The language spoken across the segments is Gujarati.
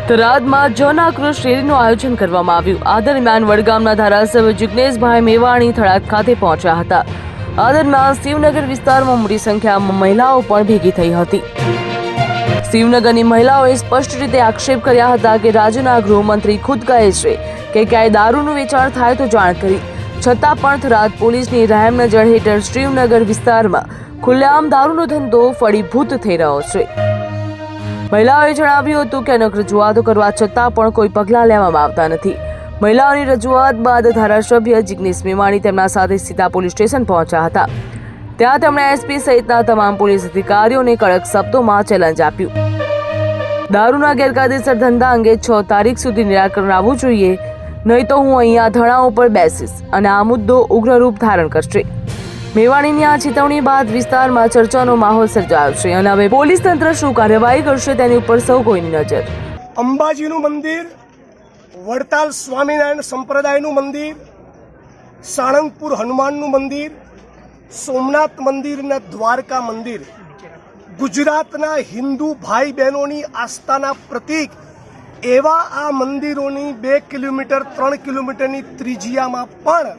થરાદમાં જન આક્રોશ રેલીનું આયોજન કરવામાં આવ્યું। આ દરમિયાન વડગામના ધારાસભ્ય જિગ્નેશભાઈ મેવાણી થરાદ ખાતે પહોંચ્યા હતા। આ દરમિયાન શિવનગર વિસ્તારમાં મોટી સંખ્યામાં મહિલાઓ પણ ભેગી થઈ હતી। શિવનગરની મહિલાઓએ સ્પષ્ટ રીતે આક્ષેપ કર્યા હતા કે રાજ્યના ગૃહમંત્રી ખુદ કહે છે કે ક્યાંય દારૂનું વેચાણ થાય તો જાણ કરી, છતાં પણ થરાદ પોલીસની રહેમ નજર હેઠળ શિવનગર વિસ્તારમાં ખુલ્લેઆમ દારૂનો ધંધો ફળીભૂત થઈ રહ્યો છે। મહિલાઓએ જણાવ્યું હતું કે અનેક રજૂઆતો કરવા છતાં પણ કોઈ પગલાં લેવામાં આવતા નથી। મહિલાઓની રજૂઆત બાદ ધારાસભ્ય જિગ્નેશ મેવાણી તેમના સાથે સીધા પોલીસ સ્ટેશન પહોંચ્યા હતા। ત્યાં તેમણે એસપી સહિતના તમામ પોલીસ અધિકારીઓને કડક શબ્દોમાં ચેલેન્જ આપ્યું। દારૂના ગેરકાયદેસર ધંધા અંગે 6 તારીખ સુધી નિરાકરણ આવવું જોઈએ, નહીં તો હું અહીંયા ધરણા ઉપર બેસીશ અને આ મુદ્દો ઉગ્ર રૂપ ધારણ કરશે। મેવાણીની આ ચેતવણી બાદ વિસ્તારમાં ચર્ચાનો માહોલ સર્જાયો છે અને હવે પોલીસ તંત્ર શું કાર્યવાહી કરશે તેની ઉપર સૌ કોઈની નજર। અંબાજીનું મંદિર, વડતાલ સ્વામિનારાયણ સંપ્રદાયનું મંદિર, સાળંગપુર હનુમાનનું મંદિર, સોમનાથ મંદિર અને દ્વારકા મંદિર ગુજરાતના હિન્દુ ભાઈ બહેનોની આસ્થાના પ્રતીક એવા આ મંદિરોની 2 કિલોમીટર 3 કિલોમીટરની ત્રિજ્યામાં પણ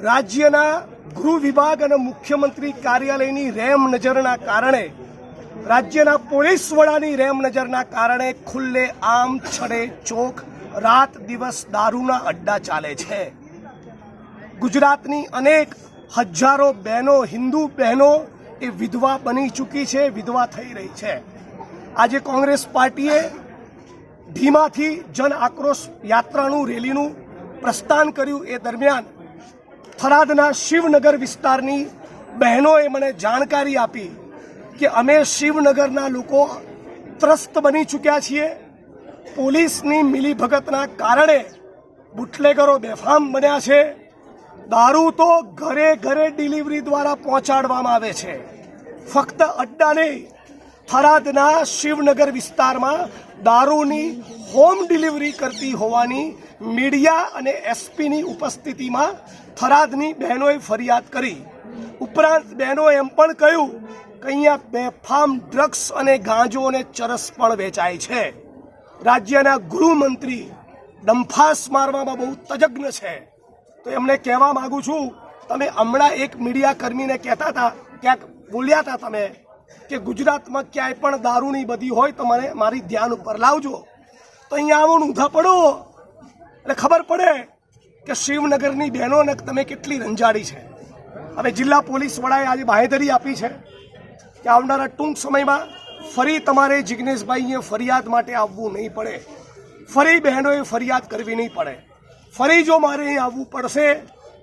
રાજ્યના ગૃહ વિભાગ અને મુખ્યમંત્રી કાર્યાલયની રેમ નજરના કારણે, રાજ્યના પોલીસ વડાની રેમ નજરના કારણે ખુલ્લે આમ છડે ચોક રાત દિવસ દારૂના અડ્ડા ચાલે છે। ગુજરાતની અનેક હજારો બહેનો, હિન્દુ બહેનો એ વિધવા બની ચૂકી છે, વિધવા થઈ રહી છે। આજે કોંગ્રેસ પાર્ટીએ ધીમાથી જન આક્રોશ યાત્રાનું રેલીનું પ્રસ્થાન કર્યું। એ દરમિયાન થરાદના શિવનગર વિસ્તારની બહેનોએ મને જાણકારી આપી કે અમે શિવનગરના લોકો ત્રસ્ત બની ચૂક્યા છીએ। પોલીસની મિલીભગતના કારણે બુટલેગરો બેફામ બન્યા છે। દારૂ તો ઘરે ઘરે ડિલિવરી દ્વારા પહોંચાડવામાં આવે છે। ફક્ત અડ્ડા નહીં, થરાદના શિવનગર વિસ્તારમાં દારૂની હોમ ડિલિવરી કરતી હોવાની મીડિયા અને એસપીની ઉપસ્થિતિમાં થરાદની બહેનોએ ફરિયાદ કરી। ઉપરાંત બહેનોએ એમ પણ કહ્યું કે અહીંયા બેફામ ડ્રગ્સ અને ગાંજો અને ચરસ પણ વેચાય છે। રાજ્યના ગૃહમંત્રી ડંફાસ મારવામાં બહુ તજજ્ઞ છે, તો એમને કહેવા માંગુ છું, તમે હમણાં એક મીડિયા કર્મીને કહેતા હતા, ક્યાંક બોલ્યા હતા તમે કે ગુજરાતમાં ક્યાંય પણ દારૂની બધી હોય તો મને મારી ધ્યાન ઉપર લાવજો। તો અહીંયા આવો ઊંધા પડો એટલે ખબર પડે કે શિવનગરની બહેનોને તમે કેટલી રંજાડી છે। હવે જિલ્લા પોલીસ વડાએ આજે બાહેધરી આપી છે કે આવનારા ટૂંક સમયમાં ફરી તમારે જિગ્નેશભાઈએ ફરિયાદ માટે આવવું નહીં પડે, ફરી બહેનોએ ફરિયાદ કરવી નહીં પડે। ફરી જો મારે અહીં આવવું પડશે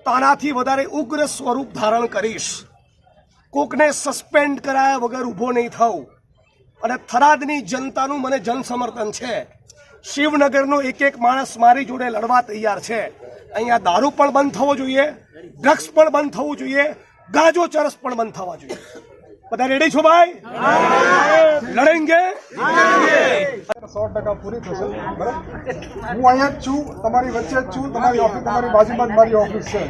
તો આનાથી વધારે ઉગ્ર સ્વરૂપ ધારણ કરીશ। કોકને સસ્પેન્ડ કરાયા વગર ઊભો નહીં થવું। અને થરાદની જનતાનું મને જન સમર્થન છે। શિવનગરનો એક એક માણસ મારી જોડે લડવા તૈયાર છે। અહીંયા દારૂ પણ બંધ થવો જોઈએ, ડ્રગ્સ પણ બંધ થવું જોઈએ, ગાંજો ચરસ પણ બંધ થવા જોઈએ। બધા રેડી છો ભાઈ? લડેંગે। 100% પૂરી થશે। બરાબર, હું અહીંયા જ છું, તમારી વચ્ચે જ છું, તમારી ઓફિસ તમારી બાજુમાં જ મારી ઓફિસ છે।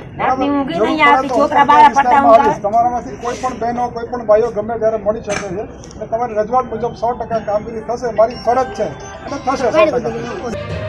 તમારામાંથી કોઈ પણ બહેનો, કોઈ પણ ભાઈઓ ગમે ત્યારે મળી શકે છે અને તમારી રજૂઆત મુજબ 100% કામગીરી થશે। મારી ફરજ છે અને થશે 100%।